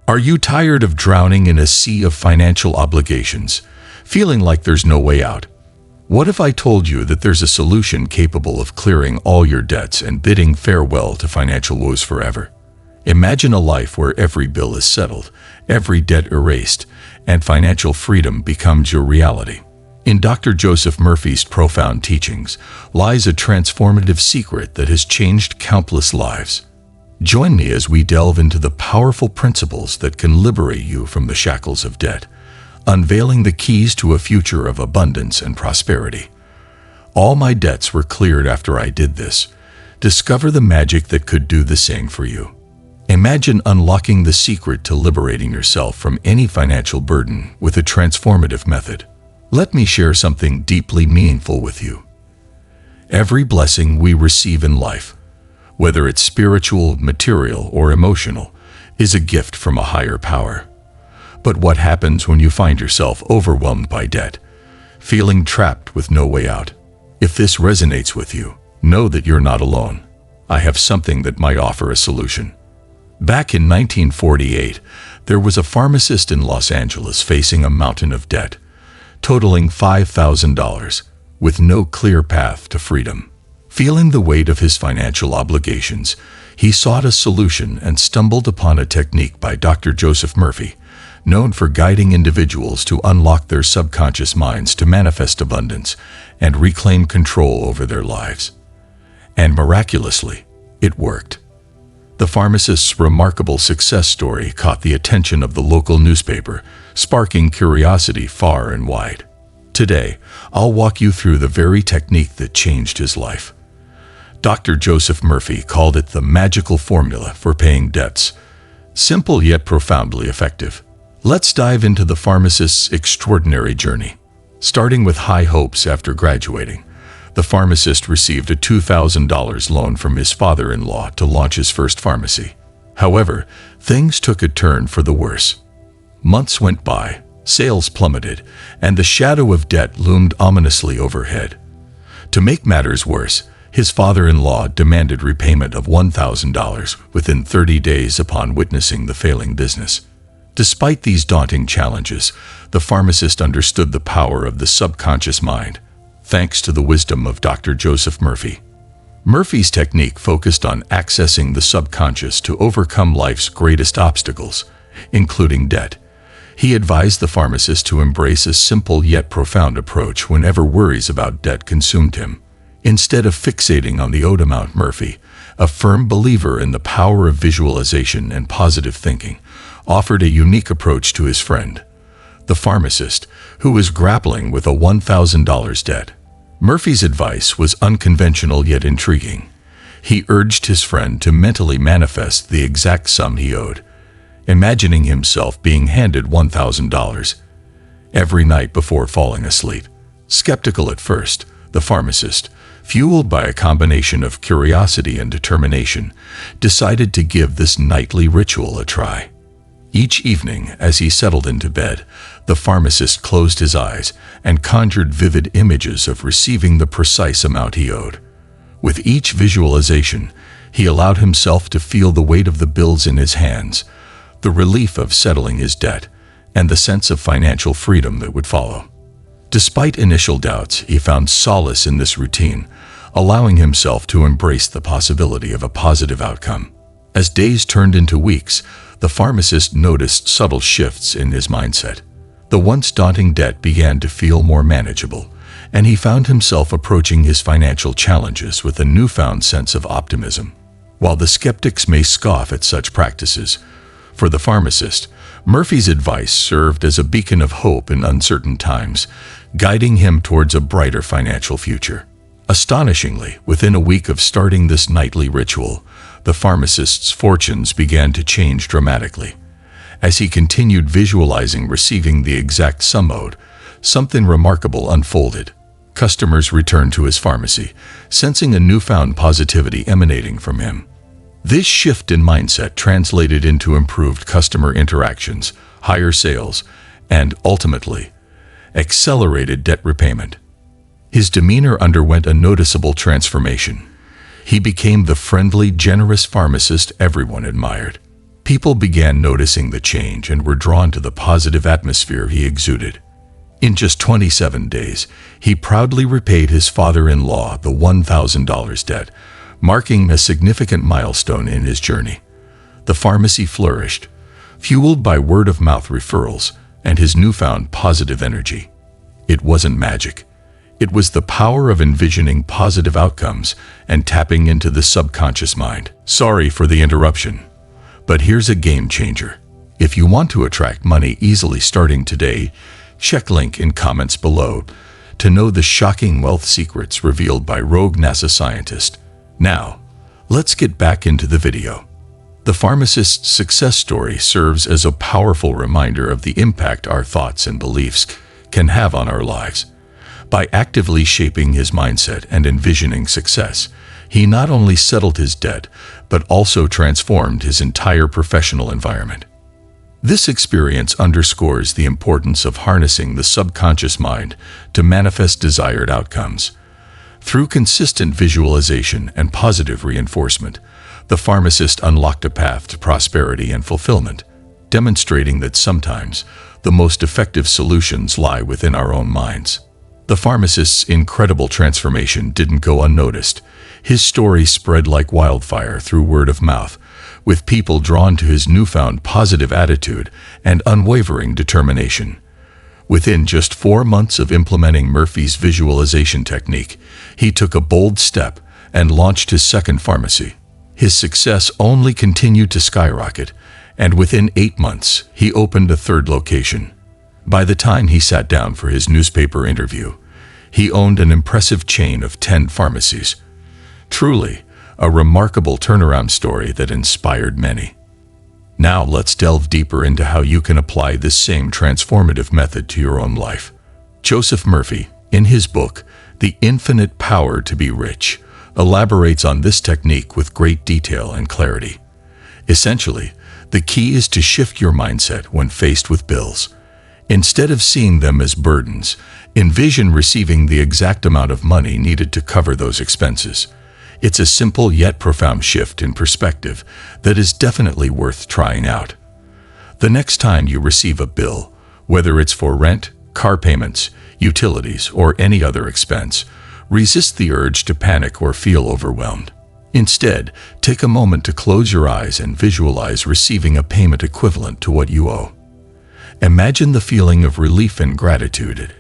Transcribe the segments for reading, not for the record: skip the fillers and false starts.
Are you tired of drowning in a sea of financial obligations, feeling like there's no way out? What if I told you that there's a solution capable of clearing all your debts and bidding farewell to financial woes forever? Imagine a life where every bill is settled, every debt erased, and financial freedom becomes your reality. In Dr. Joseph Murphy's profound teachings lies a transformative secret that has changed countless lives. Join me as we delve into the powerful principles that can liberate you from the shackles of debt, unveiling the keys to a future of abundance and prosperity. All my debts were cleared after I did this. Discover the magic that could do the same for you. Imagine unlocking the secret to liberating yourself from any financial burden with a transformative method. Let me share something deeply meaningful with you. Every blessing we receive in life, whether it's spiritual, material, or emotional, is a gift from a higher power. But what happens when you find yourself overwhelmed by debt, feeling trapped with no way out? If this resonates with you, know that you're not alone. I have something that might offer a solution. Back in 1948, there was a pharmacist in Los Angeles facing a mountain of debt, totaling $5,000, with no clear path to freedom. Feeling the weight of his financial obligations, he sought a solution and stumbled upon a technique by Dr. Joseph Murphy, known for guiding individuals to unlock their subconscious minds to manifest abundance and reclaim control over their lives. And miraculously, it worked. The pharmacist's remarkable success story caught the attention of the local newspaper, sparking curiosity far and wide. Today, I'll walk you through the very technique that changed his life. Dr. Joseph Murphy called it the magical formula for paying debts. Simple yet profoundly effective. Let's dive into the pharmacist's extraordinary journey. Starting with high hopes after graduating, the pharmacist received a $2,000 loan from his father-in-law to launch his first pharmacy. However, things took a turn for the worse. Months went by, sales plummeted, and the shadow of debt loomed ominously overhead. To make matters worse, his father-in-law demanded repayment of $1,000 within 30 days upon witnessing the failing business. Despite these daunting challenges, the pharmacist understood the power of the subconscious mind, thanks to the wisdom of Dr. Joseph Murphy. Murphy's technique focused on accessing the subconscious to overcome life's greatest obstacles, including debt. He advised the pharmacist to embrace a simple yet profound approach whenever worries about debt consumed him. Instead of fixating on the owed amount, Murphy, a firm believer in the power of visualization and positive thinking, offered a unique approach to his friend, the pharmacist, who was grappling with a $1,000 debt. Murphy's advice was unconventional yet intriguing. He urged his friend to mentally manifest the exact sum he owed, imagining himself being handed $1,000 every night before falling asleep. Skeptical at first, the pharmacist, fueled by a combination of curiosity and determination, decided to give this nightly ritual a try. Each evening, as he settled into bed, the pharmacist closed his eyes and conjured vivid images of receiving the precise amount he owed. With each visualization, he allowed himself to feel the weight of the bills in his hands, the relief of settling his debt, and the sense of financial freedom that would follow. Despite initial doubts, he found solace in this routine, allowing himself to embrace the possibility of a positive outcome. As days turned into weeks, the pharmacist noticed subtle shifts in his mindset. The once daunting debt began to feel more manageable, and he found himself approaching his financial challenges with a newfound sense of optimism. While the skeptics may scoff at such practices, for the pharmacist, Murphy's advice served as a beacon of hope in uncertain times, guiding him towards a brighter financial future. Astonishingly, within a week of starting this nightly ritual, the pharmacist's fortunes began to change dramatically. As he continued visualizing receiving the exact sum owed, something remarkable unfolded. Customers returned to his pharmacy, sensing a newfound positivity emanating from him. This shift in mindset translated into improved customer interactions, higher sales, and, ultimately, accelerated debt repayment. His demeanor underwent a noticeable transformation. He became the friendly, generous pharmacist everyone admired. People began noticing the change and were drawn to the positive atmosphere he exuded. In just 27 days, he proudly repaid his father-in-law the $1,000 debt, marking a significant milestone in his journey. The pharmacy flourished, fueled by word-of-mouth referrals and his newfound positive energy. It wasn't magic. It was the power of envisioning positive outcomes and tapping into the subconscious mind. Sorry for the interruption, but here's a game changer. If you want to attract money easily starting today, check link in comments below to know the shocking wealth secrets revealed by rogue NASA scientist. Now, let's get back into the video. The pharmacist's success story serves as a powerful reminder of the impact our thoughts and beliefs can have on our lives. By actively shaping his mindset and envisioning success, he not only settled his debt, but also transformed his entire professional environment. This experience underscores the importance of harnessing the subconscious mind to manifest desired outcomes. Through consistent visualization and positive reinforcement, the pharmacist unlocked a path to prosperity and fulfillment, demonstrating that sometimes the most effective solutions lie within our own minds. The pharmacist's incredible transformation didn't go unnoticed. His story spread like wildfire through word of mouth, with people drawn to his newfound positive attitude and unwavering determination. Within just 4 months of implementing Murphy's visualization technique, he took a bold step and launched his second pharmacy. His success only continued to skyrocket, and within 8 months, he opened a third location. By the time he sat down for his newspaper interview, he owned an impressive chain of 10 pharmacies. Truly, a remarkable turnaround story that inspired many. Now let's delve deeper into how you can apply this same transformative method to your own life. Joseph Murphy, in his book, The Infinite Power to Be Rich, elaborates on this technique with great detail and clarity. Essentially, the key is to shift your mindset when faced with bills. Instead of seeing them as burdens, envision receiving the exact amount of money needed to cover those expenses. It's a simple yet profound shift in perspective that is definitely worth trying out. The next time you receive a bill, whether it's for rent, car payments, utilities, or any other expense, resist the urge to panic or feel overwhelmed. Instead, take a moment to close your eyes and visualize receiving a payment equivalent to what you owe. Imagine the feeling of relief and gratitude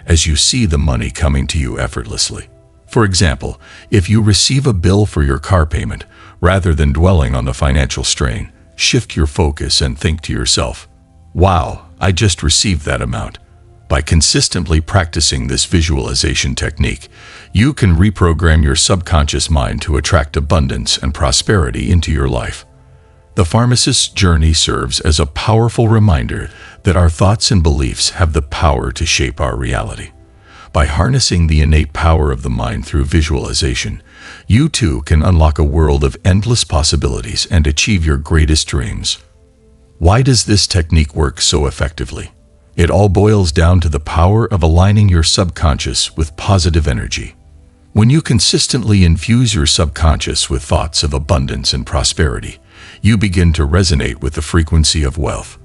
as you see the money coming to you effortlessly. For example, if you receive a bill for your car payment, rather than dwelling on the financial strain, shift your focus and think to yourself, "Wow, I just received that amount." By consistently practicing this visualization technique, you can reprogram your subconscious mind to attract abundance and prosperity into your life. The pharmacist's journey serves as a powerful reminder that our thoughts and beliefs have the power to shape our reality. By harnessing the innate power of the mind through visualization, you too can unlock a world of endless possibilities and achieve your greatest dreams. Why does this technique work so effectively? It all boils down to the power of aligning your subconscious with positive energy. When you consistently infuse your subconscious with thoughts of abundance and prosperity, you begin to resonate with the frequency of wealth.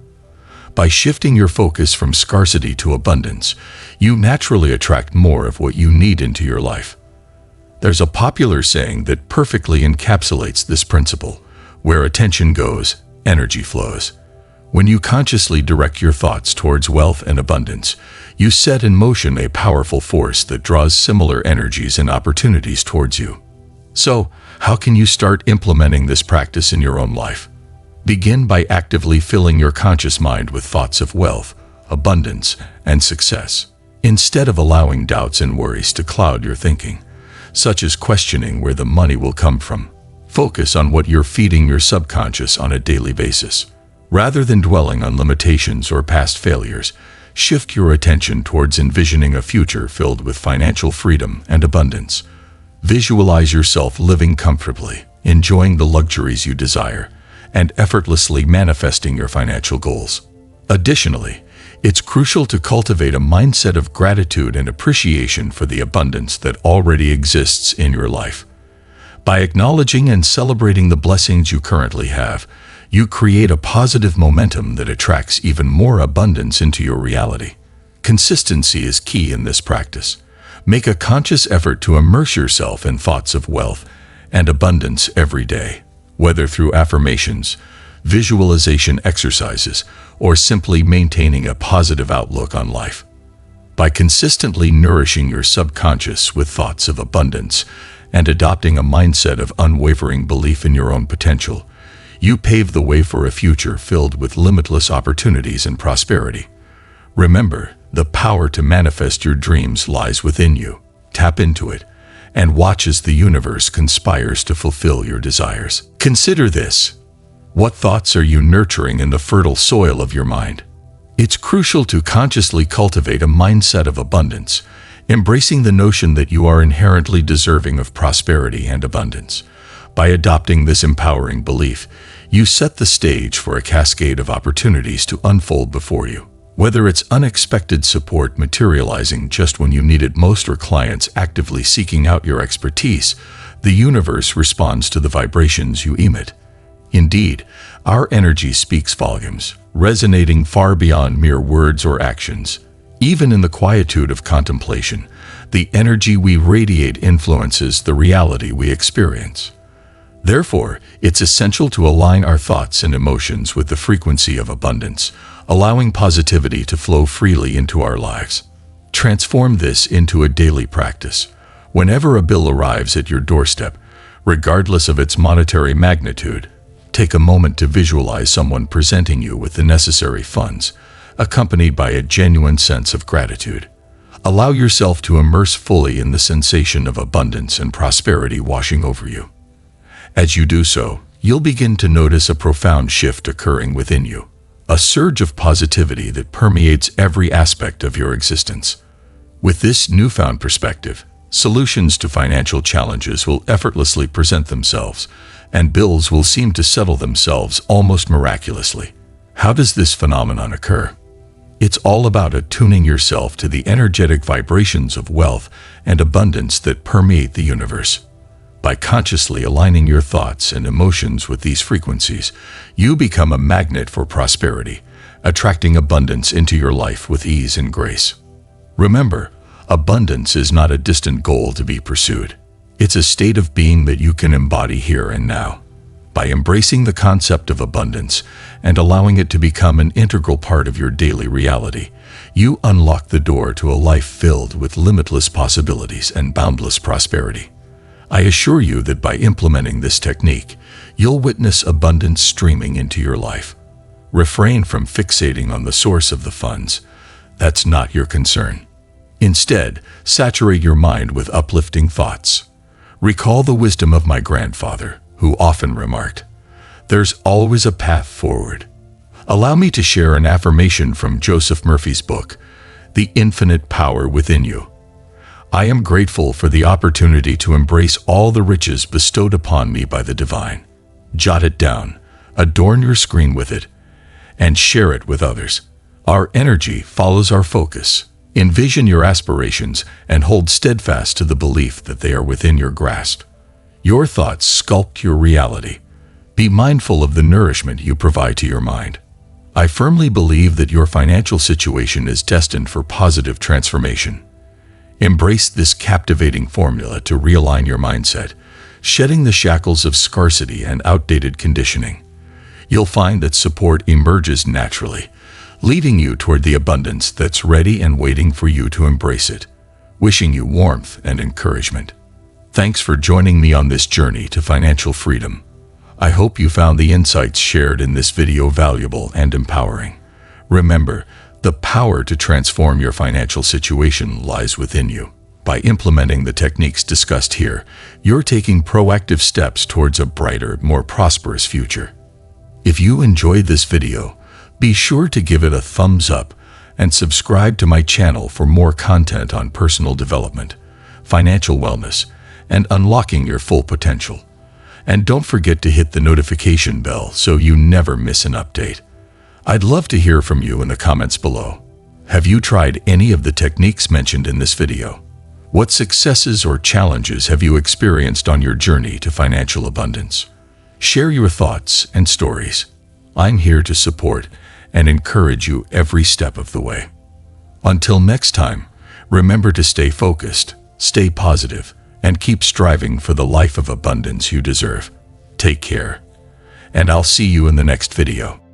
By shifting your focus from scarcity to abundance, you naturally attract more of what you need into your life. There's a popular saying that perfectly encapsulates this principle: where attention goes, energy flows. When you consciously direct your thoughts towards wealth and abundance, you set in motion a powerful force that draws similar energies and opportunities towards you. So, how can you start implementing this practice in your own life? Begin by actively filling your conscious mind with thoughts of wealth, abundance, and success. Instead of allowing doubts and worries to cloud your thinking, such as questioning where the money will come from, focus on what you're feeding your subconscious on a daily basis. Rather than dwelling on limitations or past failures, shift your attention towards envisioning a future filled with financial freedom and abundance. Visualize yourself living comfortably, enjoying the luxuries you desire, and effortlessly manifesting your financial goals. Additionally, it's crucial to cultivate a mindset of gratitude and appreciation for the abundance that already exists in your life. By acknowledging and celebrating the blessings you currently have, You create a positive momentum that attracts even more abundance into your reality. Consistency is key in this practice. Make a conscious effort to immerse yourself in thoughts of wealth and abundance every day, whether through affirmations, visualization exercises, or simply maintaining a positive outlook on life. By consistently nourishing your subconscious with thoughts of abundance and adopting a mindset of unwavering belief in your own potential, you pave the way for a future filled with limitless opportunities and prosperity. Remember, the power to manifest your dreams lies within you. Tap into it and watch as the universe conspires to fulfill your desires. Consider this. What thoughts are you nurturing in the fertile soil of your mind? It's crucial to consciously cultivate a mindset of abundance, embracing the notion that you are inherently deserving of prosperity and abundance. By adopting this empowering belief, you set the stage for a cascade of opportunities to unfold before you. Whether it's unexpected support materializing just when you need it most or clients actively seeking out your expertise, the universe responds to the vibrations you emit. Indeed, our energy speaks volumes, resonating far beyond mere words or actions. Even in the quietude of contemplation, the energy we radiate influences the reality we experience. Therefore, it's essential to align our thoughts and emotions with the frequency of abundance, allowing positivity to flow freely into our lives. Transform this into a daily practice. Whenever a bill arrives at your doorstep, regardless of its monetary magnitude, take a moment to visualize someone presenting you with the necessary funds, accompanied by a genuine sense of gratitude. Allow yourself to immerse fully in the sensation of abundance and prosperity washing over you. As you do so, you'll begin to notice a profound shift occurring within you, a surge of positivity that permeates every aspect of your existence. With this newfound perspective, solutions to financial challenges will effortlessly present themselves, and bills will seem to settle themselves almost miraculously. How does this phenomenon occur? It's all about attuning yourself to the energetic vibrations of wealth and abundance that permeate the universe. By consciously aligning your thoughts and emotions with these frequencies, you become a magnet for prosperity, attracting abundance into your life with ease and grace. Remember, abundance is not a distant goal to be pursued. It's a state of being that you can embody here and now. By embracing the concept of abundance and allowing it to become an integral part of your daily reality, you unlock the door to a life filled with limitless possibilities and boundless prosperity. I assure you that by implementing this technique, you'll witness abundance streaming into your life. Refrain from fixating on the source of the funds. That's not your concern. Instead, saturate your mind with uplifting thoughts. Recall the wisdom of my grandfather, who often remarked, "There's always a path forward." Allow me to share an affirmation from Joseph Murphy's book, The Infinite Power Within You. I am grateful for the opportunity to embrace all the riches bestowed upon me by the divine. Jot it down, adorn your screen with it, and share it with others. Our energy follows our focus. Envision your aspirations and hold steadfast to the belief that they are within your grasp. Your thoughts sculpt your reality. Be mindful of the nourishment you provide to your mind. I firmly believe that your financial situation is destined for positive transformation. Embrace this captivating formula to realign your mindset, shedding the shackles of scarcity and outdated conditioning. You'll find that support emerges naturally, leading you toward the abundance that's ready and waiting for you to embrace it. Wishing you warmth and encouragement. Thanks for joining me on this journey to financial freedom. I hope you found the insights shared in this video valuable and empowering. Remember, the power to transform your financial situation lies within you. By implementing the techniques discussed here, you're taking proactive steps towards a brighter, more prosperous future. If you enjoyed this video, be sure to give it a thumbs up and subscribe to my channel for more content on personal development, financial wellness, and unlocking your full potential. And don't forget to hit the notification bell so you never miss an update. I'd love to hear from you in the comments below. Have you tried any of the techniques mentioned in this video? What successes or challenges have you experienced on your journey to financial abundance? Share your thoughts and stories. I'm here to support and encourage you every step of the way. Until next time, remember to stay focused, stay positive, and keep striving for the life of abundance you deserve. Take care, and I'll see you in the next video.